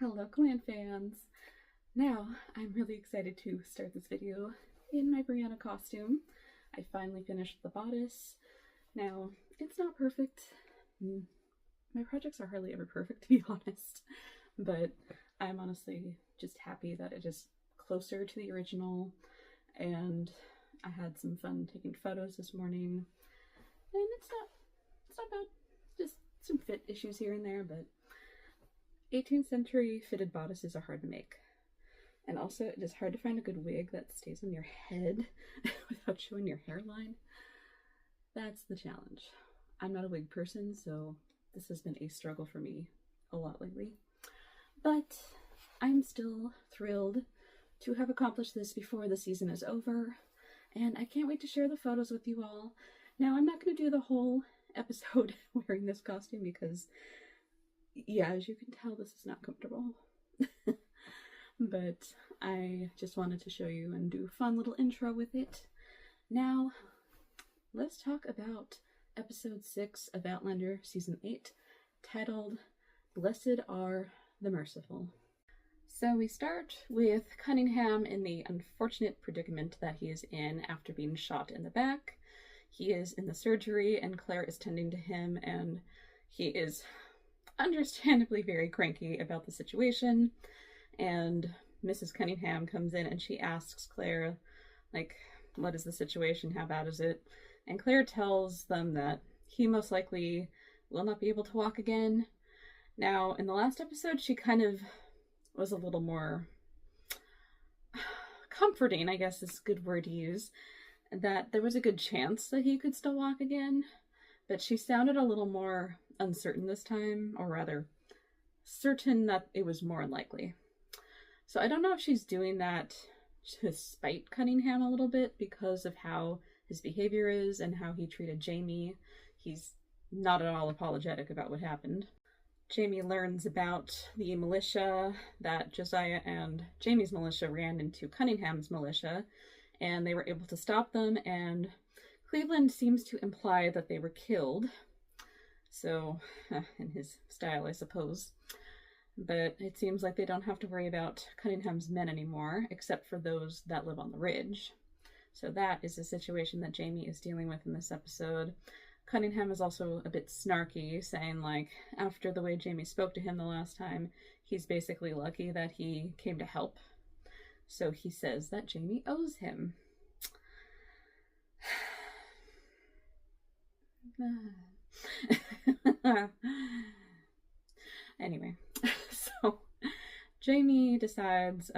Hello clan fans! Now, I'm really excited to start this video in my Brianna costume. I finally finished the bodice. Now, it's not perfect. My projects are hardly ever perfect, to be honest, but I'm honestly just happy that it is closer to the original, and I had some fun taking photos this morning, and it's not bad. Just some fit issues here and there, but 18th century fitted bodices are hard to make. And also, it is hard to find a good wig that stays on your head without showing your hairline. That's the challenge. I'm not a wig person, so this has been a struggle for me a lot lately. But I'm still thrilled to have accomplished this before the season is over, and I can't wait to share the photos with you all. Now, I'm not going to do the whole episode wearing this costume because, yeah, as you can tell, this is not comfortable. But I just wanted to show you and do a fun little intro with it. Now, let's talk about episode 6 of Outlander season 8, titled Blessed Are the Merciful. So we start with Cunningham in the unfortunate predicament that he is in after being shot in the back. He is in the surgery and Claire is tending to him, and he is understandably very cranky about the situation. And Mrs. Cunningham comes in and she asks Claire, like, what is the situation? How bad is it? And Claire tells them that he most likely will not be able to walk again. Now, in the last episode, she kind of was a little more comforting, I guess is a good word to use, that there was a good chance that he could still walk again. But she sounded a little more uncertain this time, or rather, certain that it was more unlikely. So I don't know if she's doing that to spite Cunningham a little bit because of how his behavior is and how he treated Jamie. He's not at all apologetic about what happened. Jamie learns about the militia, that Josiah and Jamie's militia ran into Cunningham's militia, and they were able to stop them, and Cleveland seems to imply that they were killed. So, in his style, I suppose. But it seems like they don't have to worry about Cunningham's men anymore, except for those that live on the ridge. So that is the situation that Jamie is dealing with in this episode. Cunningham is also a bit snarky, saying, like, after the way Jamie spoke to him the last time, he's basically lucky that he came to help. So he says that Jamie owes him. Anyway, so Jamie decides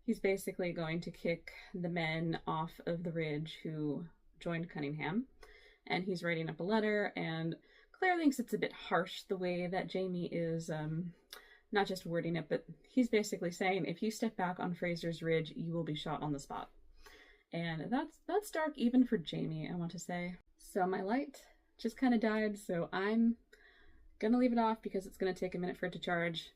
he's basically going to kick the men off of the ridge who joined Cunningham, and he's writing up a letter, and Claire thinks it's a bit harsh the way that Jamie is not just wording it, but he's basically saying, if you step back on Fraser's Ridge, you will be shot on the spot. And that's dark even for Jamie, I want to say. So my light just kind of died, so I'm gonna leave it off because it's gonna take a minute for it to charge.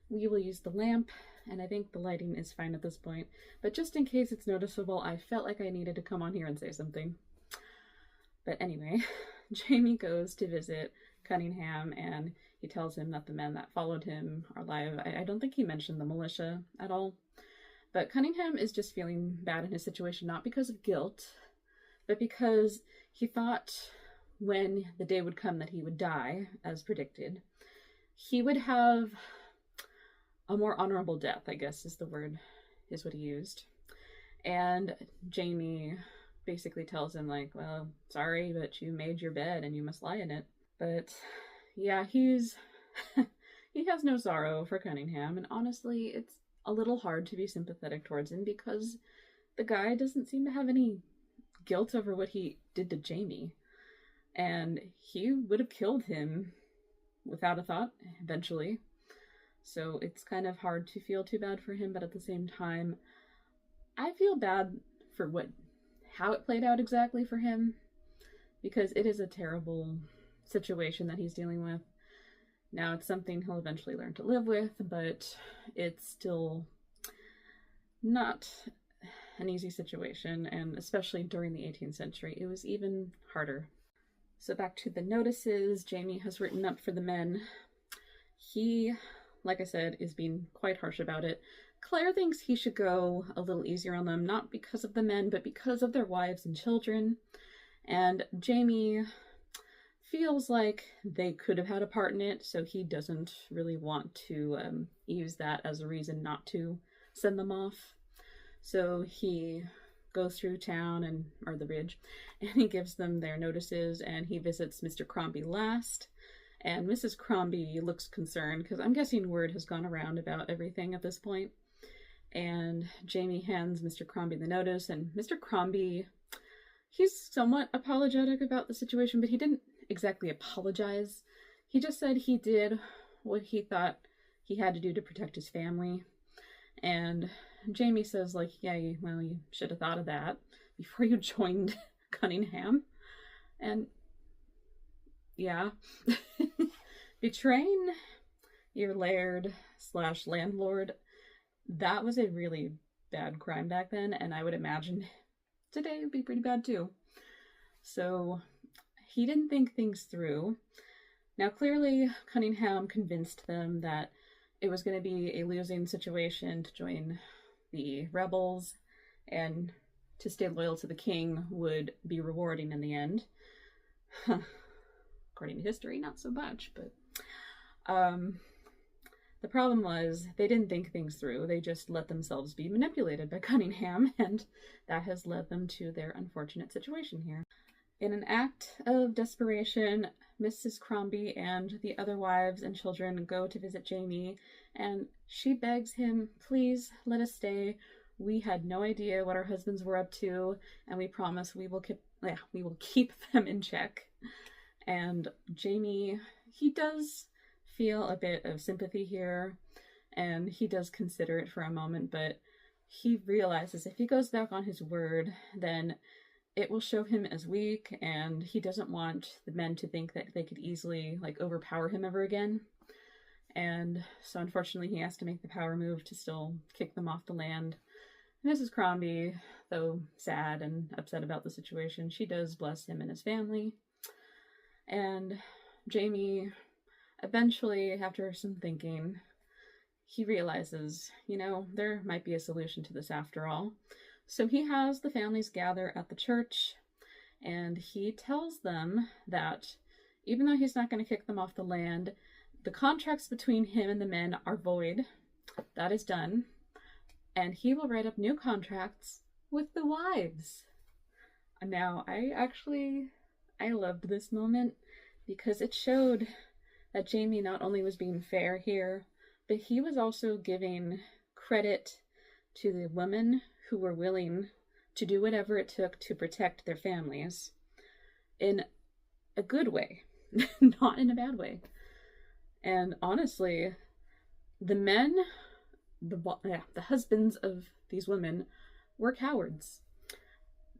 We will use the lamp, and I think the lighting is fine at this point. But just in case it's noticeable, I felt like I needed to come on here and say something. But anyway, Jamie goes to visit Cunningham, and he tells him that the men that followed him are alive. I don't think he mentioned the militia at all. But Cunningham is just feeling bad in his situation, not because of guilt, but because he thought when the day would come that he would die, as predicted, he would have a more honorable death, I guess is what he used. And Jamie basically tells him, like, well, sorry, but you made your bed and you must lie in it. But yeah, he has no sorrow for Cunningham, and honestly, it's a little hard to be sympathetic towards him because the guy doesn't seem to have any guilt over what he did to Jamie. And he would have killed him without a thought, eventually. So it's kind of hard to feel too bad for him, but at the same time, I feel bad for how it played out exactly for him, because it is a terrible situation that he's dealing with. Now, it's something he'll eventually learn to live with, but it's still not an easy situation, and especially during the 18th century, it was even harder. So back to the notices Jamie has written up for the men. He like I said, is being quite harsh about it. Claire thinks he should go a little easier on them, not because of the men, but because of their wives and children. And Jamie feels like they could have had a part in it, so he doesn't really want to use that as a reason not to send them off. So he goes through town or the ridge, and he gives them their notices, and he visits Mr. Crombie last. And Mrs. Crombie looks concerned, because I'm guessing word has gone around about everything at this point. And Jamie hands Mr. Crombie the notice, and Mr. Crombie, he's somewhat apologetic about the situation, but he didn't exactly apologize. He just said he did what he thought he had to do to protect his family. And Jamie says, like, yeah, well, you should have thought of that before you joined Cunningham. And yeah, betraying your laird / landlord, that was a really bad crime back then, and I would imagine today it would be pretty bad too. So he didn't think things through. Now clearly Cunningham convinced them that it was going to be a losing situation to join the rebels, and to stay loyal to the king would be rewarding in the end. According to history, not so much, but the problem was they didn't think things through. They just let themselves be manipulated by Cunningham, and that has led them to their unfortunate situation here. In an act of desperation, Mrs. Crombie and the other wives and children go to visit Jamie, and she begs him, please let us stay. We had no idea what our husbands were up to, and we promise we will keep them in check. And Jamie, he does feel a bit of sympathy here, and he does consider it for a moment, but he realizes if he goes back on his word, then it will show him as weak, and he doesn't want the men to think that they could easily, like, overpower him ever again. And so unfortunately he has to make the power move to still kick them off the land. Mrs. Crombie, though sad and upset about the situation, she does bless him and his family. And Jamie, eventually, after some thinking, he realizes, there might be a solution to this after all. So he has the families gather at the church, and he tells them that even though he's not going to kick them off the land, the contracts between him and the men are void. That is done. And he will write up new contracts with the wives. Now, I loved this moment because it showed that Jamie not only was being fair here, but he was also giving credit to the women who were willing to do whatever it took to protect their families in a good way, not in a bad way. And honestly, the men, the husbands of these women were cowards.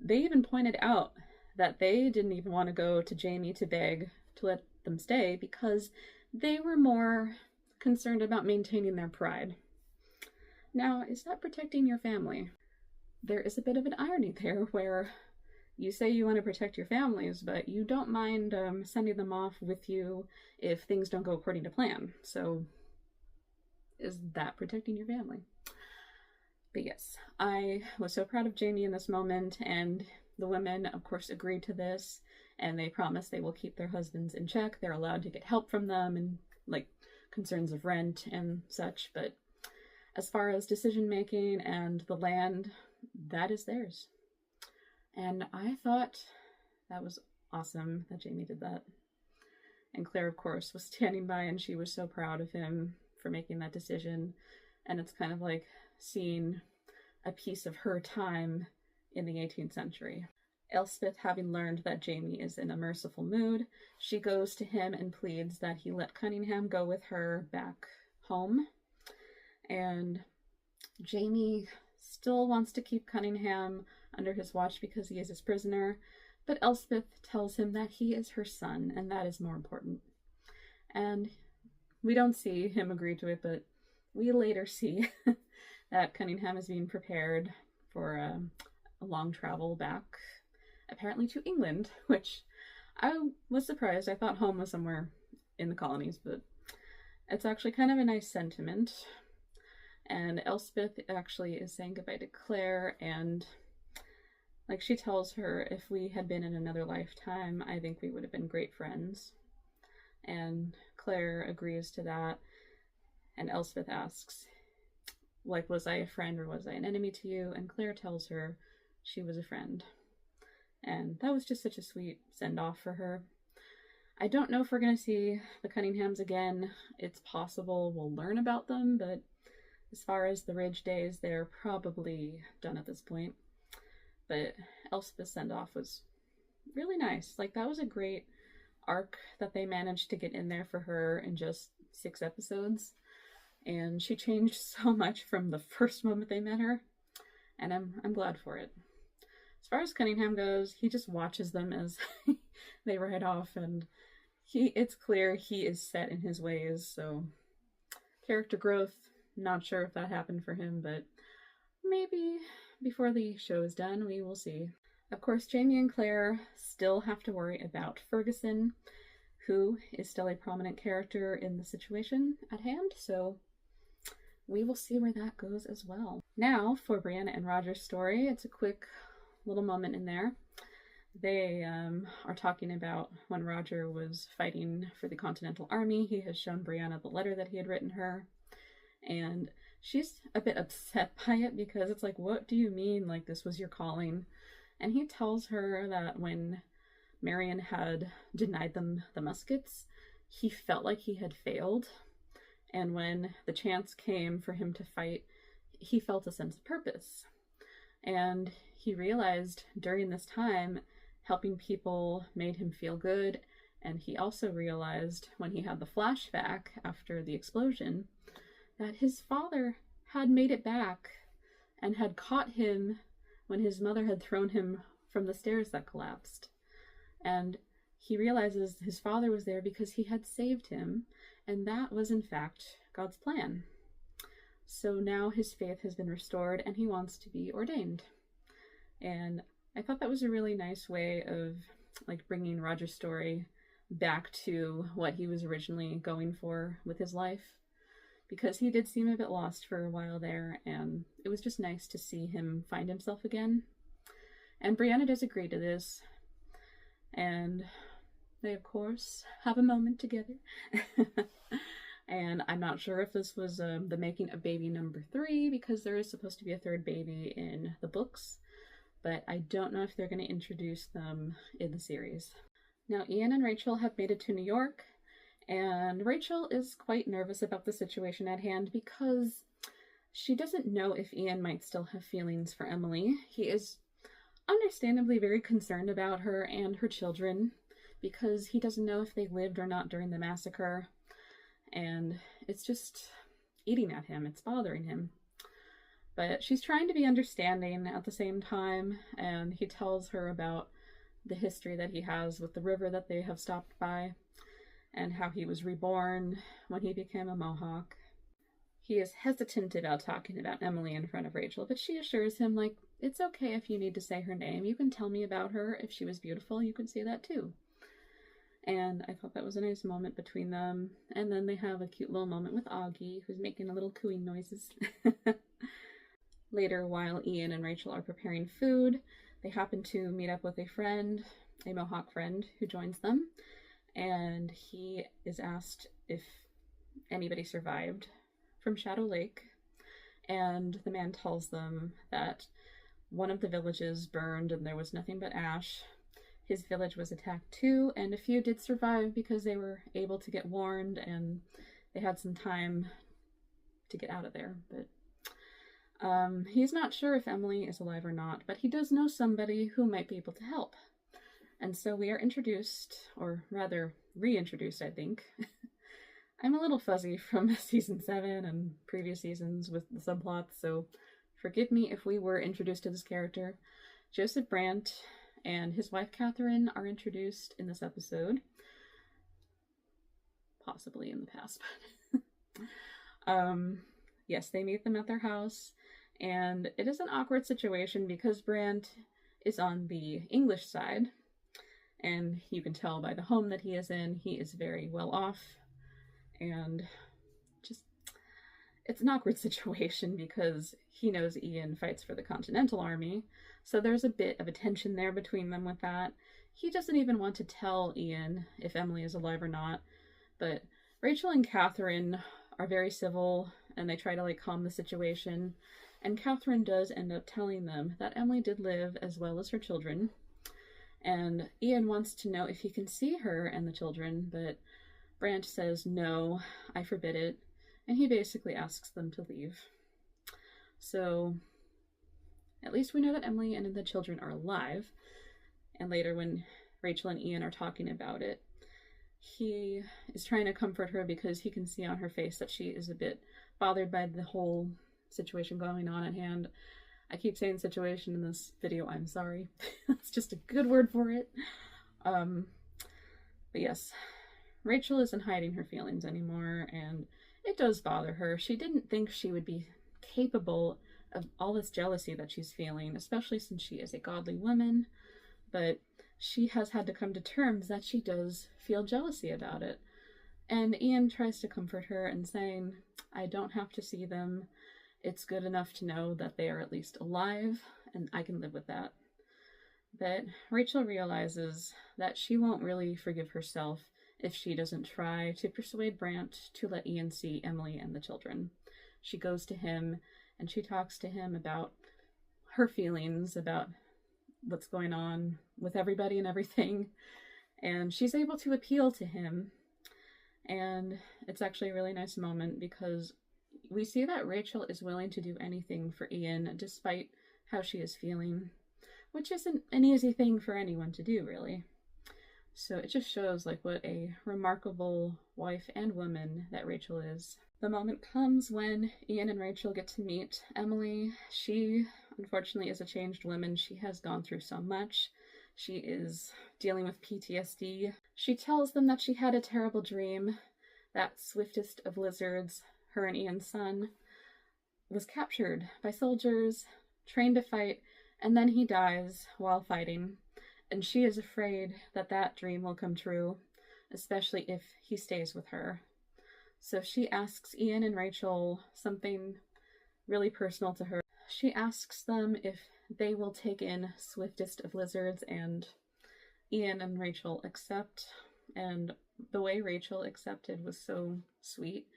They even pointed out that they didn't even want to go to Jamie to beg to let them stay because they were more concerned about maintaining their pride. Now, is that protecting your family? There is a bit of an irony there where you say you want to protect your families, but you don't mind sending them off with you if things don't go according to plan. So is that protecting your family? But yes, I was so proud of Jamie in this moment, and the women, of course, agreed to this, and they promised they will keep their husbands in check. They're allowed to get help from them and, like, concerns of rent and such, but as far as decision-making and the land, that is theirs. And I thought that was awesome that Jamie did that. And Claire, of course, was standing by, and she was so proud of him for making that decision. And it's kind of like seeing a piece of her time in the 18th century. Elspeth, having learned that Jamie is in a merciful mood, she goes to him and pleads that he let Cunningham go with her back home. And Jamie still wants to keep Cunningham under his watch because he is his prisoner, but Elspeth tells him that he is her son, and that is more important. And we don't see him agree to it, but we later see that Cunningham is being prepared for a long travel back, apparently to England, which I was surprised. I thought home was somewhere in the colonies, but It's actually kind of a nice sentiment. And Elspeth actually is saying goodbye to Claire, and like she tells her, if we had been in another lifetime, I think we would have been great friends. And Claire agrees to that. And Elspeth asks, like, was I a friend or was I an enemy to you? And Claire tells her she was a friend. And that was just such a sweet send-off for her. I don't know if we're going to see the Cunninghams again. It's possible we'll learn about them, but as far as the Ridge days, they're probably done at this point. But Elspeth's send-off was really nice. Like, that was a great arc that they managed to get in there for her in just 6 episodes. And she changed so much from the first moment they met her. And I'm glad for it. As far as Cunningham goes, he just watches them as they ride off, and it's clear he is set in his ways, so character growth, not sure if that happened for him, but maybe before the show is done, we will see. Of course, Jamie and Claire still have to worry about Ferguson, who is still a prominent character in the situation at hand, so we will see where that goes as well. Now, for Brianna and Roger's story, it's a quick little moment in there. They are talking about when Roger was fighting for the Continental Army. He has shown Brianna the letter that he had written her, and she's a bit upset by it because it's like, what do you mean, like, this was your calling? And he tells her that when Marion had denied them the muskets, he felt like he had failed, and when the chance came for him to fight, he felt a sense of purpose. And he realized during this time, helping people made him feel good, and he also realized when he had the flashback after the explosion that his father had made it back and had caught him when his mother had thrown him from the stairs that collapsed. And he realizes his father was there because he had saved him, and that was in fact God's plan. So now his faith has been restored and he wants to be ordained. And I thought that was a really nice way of like bringing Roger's story back to what he was originally going for with his life, because he did seem a bit lost for a while there, and it was just nice to see him find himself again. And Brianna does agree to this, and they of course have a moment together. And I'm not sure if this was the making of baby number 3, because there is supposed to be a 3rd baby in the books, but I don't know if they're going to introduce them in the series. Now, Ian and Rachel have made it to New York, and Rachel is quite nervous about the situation at hand because she doesn't know if Ian might still have feelings for Emily. He is understandably very concerned about her and her children because he doesn't know if they lived or not during the massacre, and it's just eating at him. It's bothering him. But she's trying to be understanding at the same time, and he tells her about the history that he has with the river that they have stopped by, and how he was reborn when he became a Mohawk. He is hesitant about talking about Emily in front of Rachel, but she assures him, like, it's okay if you need to say her name. You can tell me about her. If she was beautiful, you can say that too. And I thought that was a nice moment between them. And then they have a cute little moment with Augie, who's making a little cooing noises. Later, while Ian and Rachel are preparing food, they happen to meet up with a friend, a Mohawk friend, who joins them. And he is asked if anybody survived from Shadow Lake. And the man tells them that one of the villages burned and there was nothing but ash. His village was attacked too, and a few did survive because they were able to get warned and they had some time to get out of there. But he's not sure if Emily is alive or not, but he does know somebody who might be able to help. And so we are introduced, or rather reintroduced, I think. I'm a little fuzzy from season 7 and previous seasons with the subplots, so forgive me if we were introduced to this character. Joseph Brandt and his wife Catherine are introduced in this episode. Possibly in the past. Yes, they meet them at their house, and it is an awkward situation because Brandt is on the English side, and you can tell by the home that he is in, he is very well off, and it's an awkward situation because he knows Ian fights for the Continental Army, so there's a bit of a tension there between them with that. He doesn't even want to tell Ian if Emily is alive or not, but Rachel and Catherine are very civil and they try to like calm the situation. And Catherine does end up telling them that Emily did live as well as her children. And Ian wants to know if he can see her and the children, but Brant says, no, I forbid it. And he basically asks them to leave. So at least we know that Emily and the children are alive. And later when Rachel and Ian are talking about it, he is trying to comfort her because he can see on her face that she is a bit bothered by the whole situation going on at hand. I keep saying situation in this video, I'm sorry. That's just a good word for it. But yes, Rachel isn't hiding her feelings anymore, and it does bother her. She didn't think she would be capable of all this jealousy that she's feeling, especially since she is a godly woman, but she has had to come to terms that she does feel jealousy about it. And Ian tries to comfort her and saying, I don't have to see them. It's good enough to know that they are at least alive, and I can live with that. But Rachel realizes that she won't really forgive herself if she doesn't try to persuade Brant to let Ian see Emily and the children. She goes to him and she talks to him about her feelings, about what's going on with everybody and everything, and she's able to appeal to him. And it's actually a really nice moment because we see that Rachel is willing to do anything for Ian despite how she is feeling, which isn't an easy thing for anyone to do, really. So it just shows like what a remarkable wife and woman that Rachel is. The moment comes when Ian and Rachel get to meet Emily. She, unfortunately, is a changed woman. She has gone through so much. She is dealing with PTSD. She tells them that she had a terrible dream that swiftest of lizards, her and Ian's son, was captured by soldiers, trained to fight, and then he dies while fighting. And she is afraid that that dream will come true, especially if he stays with her. So she asks Ian and Rachel something really personal to her. She asks them if they will take in swiftest of lizards, and Ian and Rachel accept. And the way Rachel accepted was so sweet.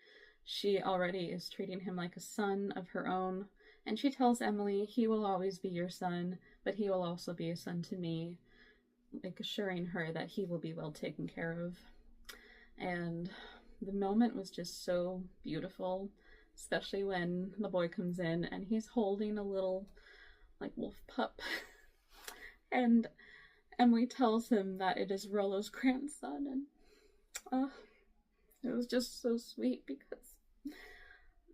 She already is treating him like a son of her own, and she tells Emily, he will always be your son, but he will also be a son to me, like assuring her that he will be well taken care of. And the moment was just so beautiful, especially when the boy comes in and he's holding a little like wolf pup and Emily tells him that it is Rollo's grandson, and it was just so sweet because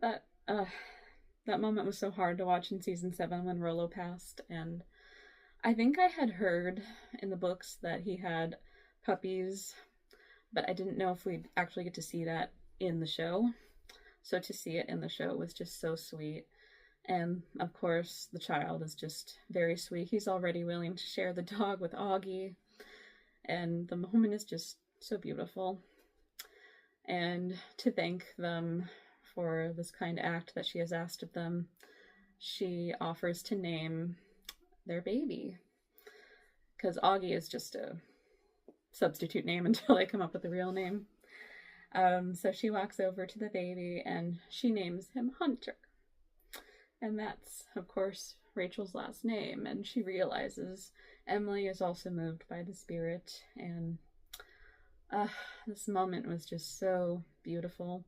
that moment was so hard to watch in season 7 when Rollo passed. And I think I had heard in the books that he had puppies, but I didn't know if we'd actually get to see that in the show. So to see it in the show was just so sweet. And of course, the child is just very sweet. He's already willing to share the dog with Augie. And the moment is just so beautiful. And to thank them for this kind act that she has asked of them, she offers to name their baby. Because Augie is just a substitute name until I come up with a real name. So she walks over to the baby and she names him Hunter. And that's, of course, Rachel's last name. And she realizes Emily is also moved by the spirit. And this moment was just so beautiful.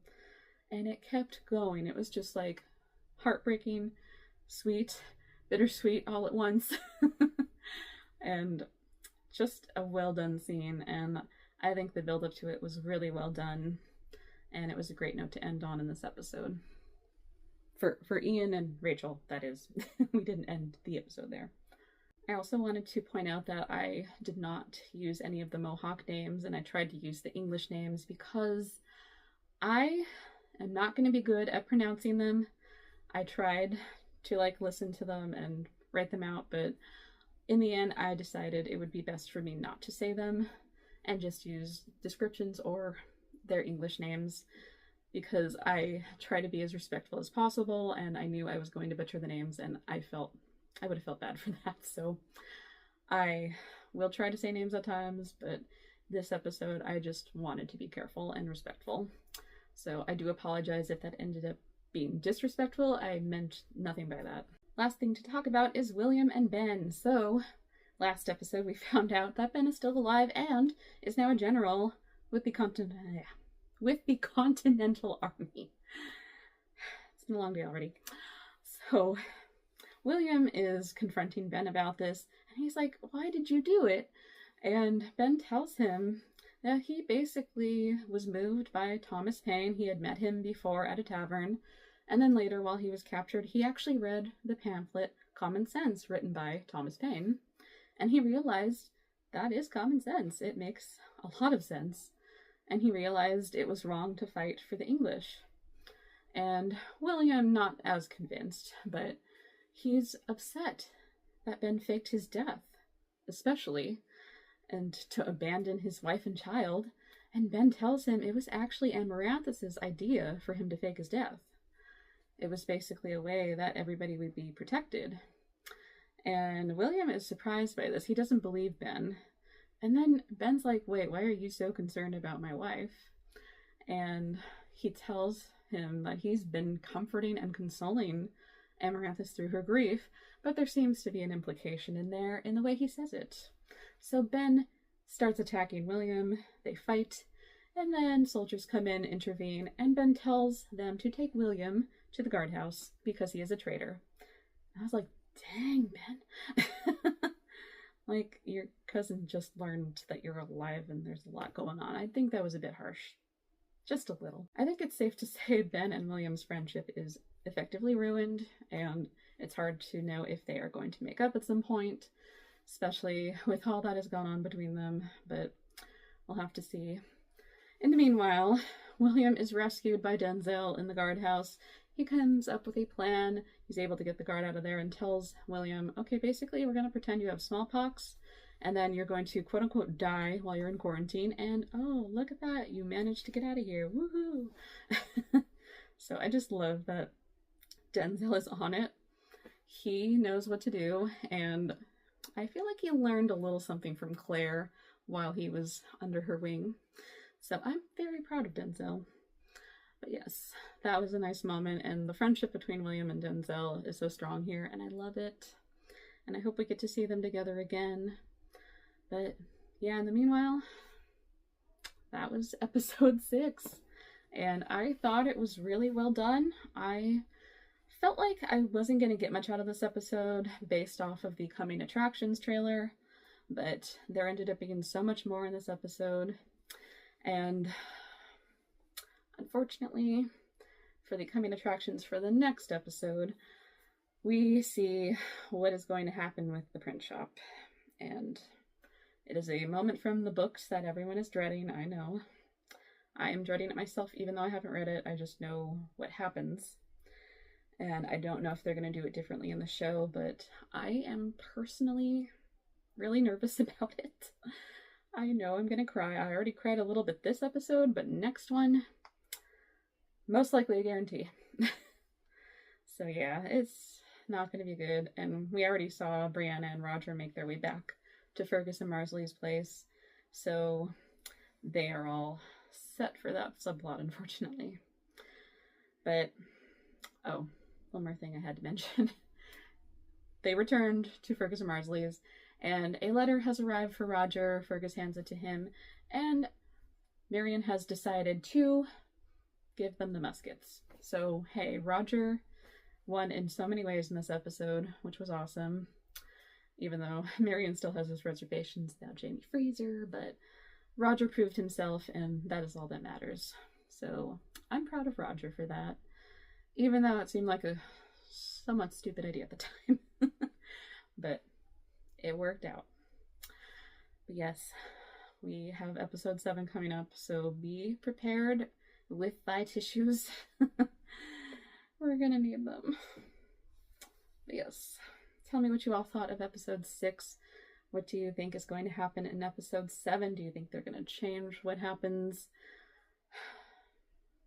And it kept going. It was just like heartbreaking, sweet, bittersweet all at once. And just a well done scene. And I think the build up to it was really well done. And it was a great note to end on in this episode. For Ian and Rachel, that is. We didn't end the episode there. I also wanted to point out that I did not use any of the Mohawk names, and I tried to use the English names because I am not going to be good at pronouncing them. I tried to listen to them and write them out, but in the end I decided it would be best for me not to say them and just use descriptions or their English names. because I try to be as respectful as possible, and I knew I was going to butcher the names, and I would have felt bad for that. So I will try to say names at times, but this episode I just wanted to be careful and respectful. So I do apologize if that ended up being disrespectful. I meant nothing by that. Last thing to talk about is William and Ben. So last episode we found out that Ben is still alive and is now a general with the Continental Army. It's been a long day already. So William is confronting Ben about this, and he's like, "Why did you do it?" And Ben tells him that he basically was moved by Thomas Paine. He had met him before at a tavern, and then later, while he was captured, he actually read the pamphlet Common Sense, written by Thomas Paine, and he realized that is common sense. It makes a lot of sense. And he realized it was wrong to fight for the English. And William, not as convinced, but he's upset that Ben faked his death, especially, and to abandon his wife and child. And Ben tells him it was actually Amaranthus's idea for him to fake his death. It was basically a way that everybody would be protected. And William is surprised by this. He doesn't believe Ben. And then Ben's like, "Wait, why are you so concerned about my wife?" And he tells him that he's been comforting and consoling Amaranthus through her grief, but there seems to be an implication in there in the way he says it. So Ben starts attacking William, they fight, and then soldiers come in, intervene, and Ben tells them to take William to the guardhouse because he is a traitor. I was like, dang, Ben. Like, your cousin just learned that you're alive and there's a lot going on. I think that was a bit harsh. Just a little. I think it's safe to say Ben and William's friendship is effectively ruined, and it's hard to know if they are going to make up at some point, especially with all that has gone on between them, but we'll have to see. In the meanwhile, William is rescued by Denzel in the guardhouse. He comes up with a plan. He's able to get the guard out of there and tells William, "Okay, basically we're going to pretend you have smallpox, and then you're going to quote-unquote die while you're in quarantine, and oh, look at that, you managed to get out of here, woohoo!" So I just love that Denzel is on it. He knows what to do, and I feel like he learned a little something from Claire while he was under her wing. So I'm very proud of Denzel. But yes, that was a nice moment, and the friendship between William and Denzel is so strong here, and I love it. And I hope we get to see them together again. But yeah, in the meanwhile, that was episode 6. And I thought it was really well done. I felt like I wasn't going to get much out of this episode based off of the coming attractions trailer, but there ended up being so much more in this episode. And unfortunately, for the coming attractions for the next episode, we see what is going to happen with the print shop. And it is a moment from the books that everyone is dreading, I know. I am dreading it myself, even though I haven't read it. I just know what happens. And I don't know if they're going to do it differently in the show, but I am personally really nervous about it. I know I'm going to cry. I already cried a little bit this episode, but next one, most likely a guarantee. So yeah, it's not going to be good. And we already saw Brianna and Roger make their way back to Fergus and Marsley's place. So they are all set for that subplot, unfortunately. But, oh, one more thing I had to mention. They returned to Fergus and Marsley's, and a letter has arrived for Roger. Fergus hands it to him, and Marion has decided to give them the muskets. So, hey, Roger won in so many ways in this episode, which was awesome. Even though Marion still has his reservations about Jamie Fraser, but Roger proved himself, and that is all that matters. So, I'm proud of Roger for that. Even though it seemed like a somewhat stupid idea at the time. But it worked out. But yes, we have episode 7 coming up, so be prepared with thigh tissues. We're gonna need them. But yes, tell me what you all thought of episode 6. What do you think is going to happen in episode 7? Do you think they're gonna change what happens?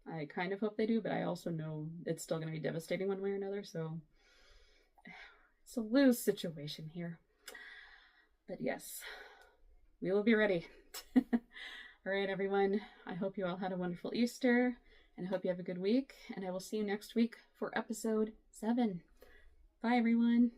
I kind of hope they do, but I also know it's still going to be devastating one way or another, so it's a lose situation here. But yes, we will be ready. All right, everyone. I hope you all had a wonderful Easter, and I hope you have a good week, and I will see you next week for episode 7. Bye, everyone.